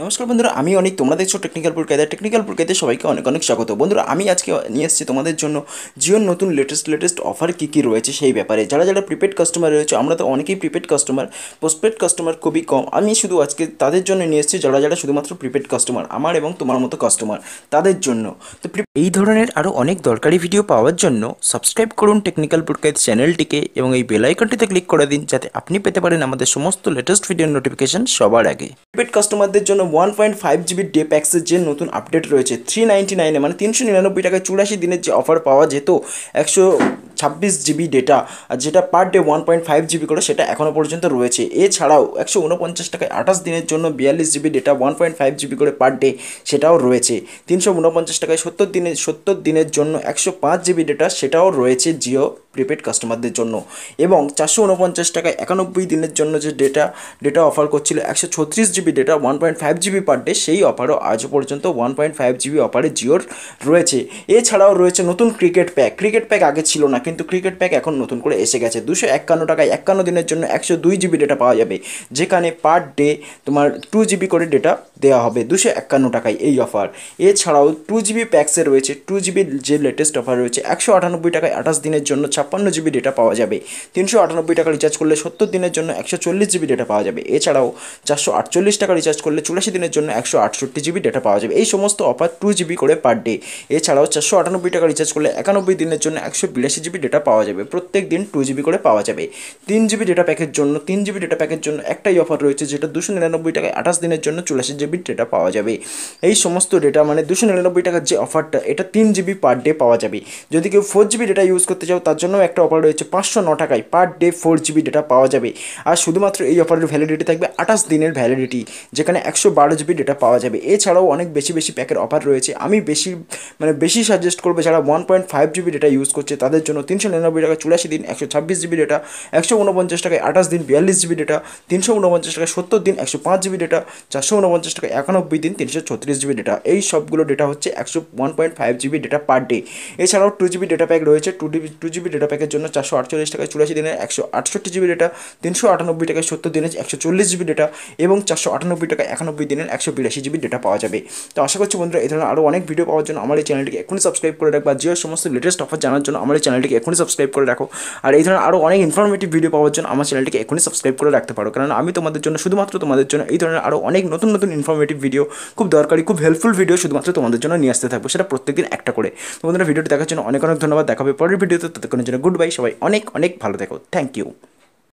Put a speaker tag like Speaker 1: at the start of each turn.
Speaker 1: নমস্কার বন্ধুরা, আমি অনেক, তোমরা দেখছো টেকনিক্যাল পুরকাইতে। টেকনিক্যাল পুরকাইতে সবাইকে অনেক অনেক স্বাগত। বন্ধুরা, আমি আজকে নিয়ে এসেছি তোমাদের জন্য জিওর নতুন লেটেস্ট অফার কী কী রয়েছে সেই ব্যাপারে। যারা যারা প্রিপেড কাস্টমার রয়েছে, আমরা তো অনেকেই প্রিপেড কাস্টমার, পোস্টপেড কাস্টমার খুবই কম। আমি শুধু আজকে তাদের জন্য নিয়ে এসেছি যারা যারা শুধুমাত্র প্রিপেড কাস্টমার, আমার এবং তোমার মতো কাস্টমার, তাদের জন্য। তো এই ধরনের আরও অনেক দরকারি ভিডিও পাওয়ার জন্য সাবস্ক্রাইব করুন টেকনিক্যাল পুরকাইত চ্যানেলটিকে এবং এই বেল আইকনটিতে ক্লিক করে দিন, যাতে আপনি পেতে পারেন আমাদের সমস্ত লেটেস্ট ভিডিওর নোটিফিকেশন সবার আগে। প্রিপেড কাস্টমারদের জন্য 1.5 জিবি ডে প্যাক্সের যে নতুন আপডেট রয়েছে 399 মানে 399 টাকায় 84 দিনের যে অফার পাওয়া যেত 126 জিবি ডেটা, আর যেটা পার ডে 1.5 জিবি করে, সেটা এখনও পর্যন্ত রয়েছে। এছাড়াও 149 টাকায় 28 দিনের জন্য 42 জিবি ডেটা 1.5 জিবি করে পার ডে, সেটাও রয়েছে। 349 টাকায় 70 দিনের জন্য 105 জিবি ডেটা, সেটাও রয়েছে জিও প্রিপেড কাস্টমারদের জন্য। এবং 449 টাকায় 91 দিনের জন্য যে ডেটা অফার করছিল 136 GB data 1.5 GB per day, সেই অফারও আজ পর্যন্ত 1.5 জিবি অফারে জিওর রয়েছে। এছাড়াও রয়েছে নতুন ক্রিকেট প্যাক আগে ছিল না, কিন্তু ক্রিকেট প্যাক এখন নতুন করে এসে গেছে। 251 টাকায় 51 দিনের জন্য 102 জিবি ডেটা পাওয়া যাবে, যেখানে পার ডে তোমার 2 জিবি করে ডেটা দেওয়া হবে 251 টাকায় এই অফার। এছাড়াও 2 জিবি প্যাক্সে রয়েছে 2 জিবি যে লেটেস্ট অফার রয়েছে 198 টাকায় 28 দিনের জন্য 56 জিবি ডেটা পাওয়া যাবে। 398 টাকা রিচার্জ করলে 70 দিনের জন্য 140 জিবি ডেটা পাওয়া যাবে। এছাড়াও 448 টাকা রিচার্জ করলে 84 দিনের জন্য 168 জিবি ডেটা পাওয়া যাবে। এই সমস্ত অফার 2 জিবি করে পার ডে। এছাড়াও 498 টাকা রিচার্জ করলে 91 দিনের জন্য 182 জিবি ডেটা পাওয়া যাবে, প্রত্যেক দিন 2 জিবি করে পাওয়া যাবে। 3 জিবি ডেটা প্যাকের জন্য একটাই অফার রয়েছে, যেটা 299 টাকায় 28 দিনের জন্য 84 জিবি ডেটা পাওয়া যাবে। এই সমস্ত ডেটা মানে 299 টাকার যে অফারটা, এটা 3 জিবি পার ডে পাওয়া যাবে। যদি কেউ 4 জিবি ডেটা ইউজ করতে চাও, তার জন্য একটা অফার রয়েছে 509 টাকায় পার ডে 4 জিবি ডেটা পাওয়া যাবে। আর শুধুমাত্র এই অফারের ভ্যালিডিটি থাকবে 28 দিনের ভ্যালিডিটি, যেখানে 112 জিবি ডেটা পাওয়া যাবে। এছাড়াও অনেক বেশি প্যাকের অফার রয়েছে। আমি বেশি সাজেস্ট করবো যারা 1.5 জিবি ডেটা ইউজ করছে তাদের জন্য 399 টাকা 84 দিন 126 জিবি ডেটা, 149 টাকায় 28 দিন 42 জিবি ডেটা, 349 টাকায় 70 দিন 105 জিবি ডেটা, 449 টাকায় 91 দিন 336 জিবি ডেটা। এই সবগুলো ডেটা হচ্ছে 1.5 জিবি ডেটা পার ডে। এছাড়াও 2 জিবি ডেটা প্যাক রয়েছে। 2 জিবি ডেটা প্যাকের জন্য 448 টাকায় 84 দিনের 168 জিবি ডেটা, 398 টাকায় 70 দিনের 140 জিবি ডেটা এবং 498 টাকায় 91 দিনের 182 জিবি ডেটা পাওয়া যাবে। তো আশা করছি বন্ধুরা, এই ধরনের আরও অনেক ভিডিও পাওয়ার জন্য আমার এই চ্যানেলটিকে এখনই সাবস্ক্রাইব করে রাখবা। জিওর সমস্ত লেটেস্ট অফার জানার জন্য আমার এই চ্যানেলটিকে এখনই সাবস্ক্রাইব করে রাখো। আর এই ধরনের আরও অনেক ইনফরমেটিভ ভিডিও পাওয়ার জন্য আমার চ্যানেলটিকে এখনই সাবস্ক্রাইব করে রাখতে পারো, কারণ আমি তোমাদের জন্য, শুধুমাত্র তোমাদের জন্য এই ধরনের আরও অনেক নতুন ইনফরমেটিভ ভিডিও, খুব দরকারি, খুব হেল্পফুল ভিডিও শুধুমাত্র তোমাদের জন্য নিয়ে আসতে থাকবো, সেটা প্রত্যেকদিন একটা করে। তো বন্ধুরা, ভিডিওটি দেখার জন্য অনেক ধন্যবাদ। দেখা হবে পরের ভিডিওতে, ততক্ষণের জন্য গুড বাই। সবাই অনেক ভালো থেকো। Thank you.